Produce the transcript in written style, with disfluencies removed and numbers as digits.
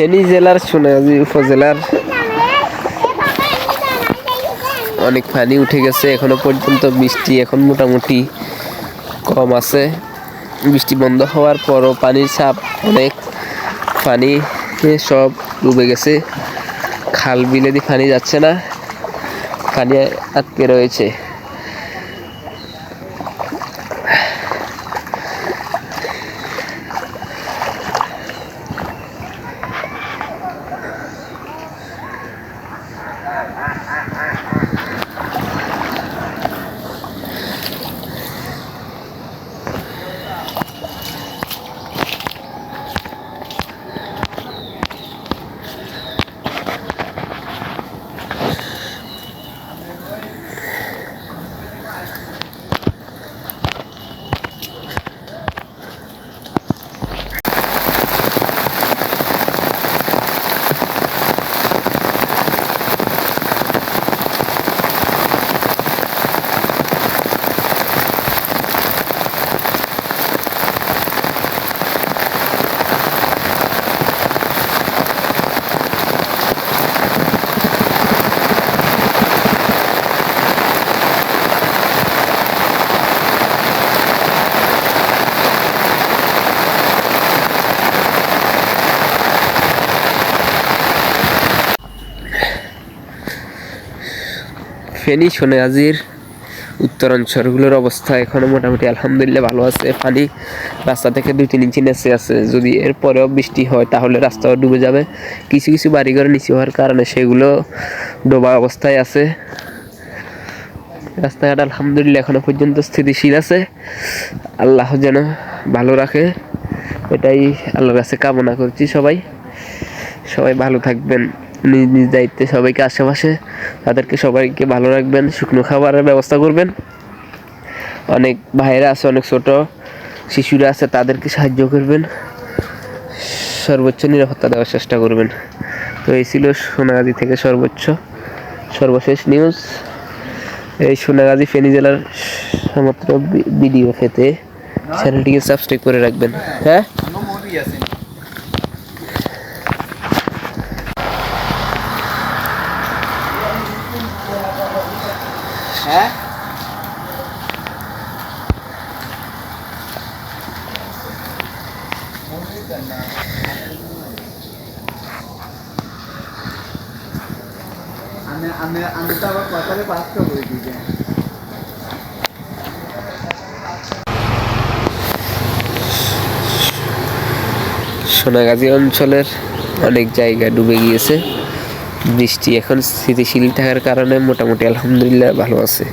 ফেনী জেলার সোনাগাজী উপজেলার অনেক পানি উঠে গেছে। এখনো পর্যন্ত বৃষ্টি এখন মোটামুটি কম আছে। বৃষ্টি বন্ধ হওয়ার পরও পানির চাপ অনেক, পানি সব ডুবে গেছে। খাল বিলে দিয়ে পানি যাচ্ছে না, পানি আটকে রয়েছে। ফেনী সোনাগাজীর উত্তরাঞ্চলগুলোর অবস্থা এখনো মোটামুটি আলহামদুলিল্লাহ ভালো আছে। পানি রাস্তা থেকে 2-3 ইঞ্চি নিচে আছে। যদি এরপরেও বৃষ্টি হয় তাহলে রাস্তাও ডুবে যাবে। কিছু কিছু বাড়িঘর নিচু হওয়ার কারণে সেগুলো ডোবা অবস্থায় আছে। রাস্তাঘাট আলহামদুলিল্লাহ এখনো পর্যন্ত স্থিতিশীল আছে। আল্লাহ যেন ভালো রাখে, এটাই আল্লাহর কাছে কামনা করছি। সবাই ভালো থাকবেন, নিজ নিজ দায়িত্বে সবাইকে, আশেপাশে তাদেরকে সবাইকে ভালো রাখবেন। শুকনো খাবারের ব্যবস্থা করবেন। অনেক ভাইয়েরা আছে, অনেক ছোট শিশুরা আছে, তাদেরকে সাহায্য করবেন। সর্বোচ্চ নিরাপত্তা দেওয়ার চেষ্টা করবেন। তো এই ছিল সোনাগাজী থেকে সর্বশেষ নিউজ। এই সোনাগাজী ফেনী জেলার সমস্ত ভিডিও পেতে চ্যানেলটিকে সাবস্ক্রাইব করে রাখবেন। হ্যাঁ, আমি তো আবার কথালে পাঁচটা করে দিই। সোনাগাজী অঞ্চলের অনেক জায়গা ডুবে গিয়েছে। বৃষ্টি এখন স্থিতিশীল থাকার কারণে মোটামুটি আলহামদুলিল্লাহ ভালো আছে।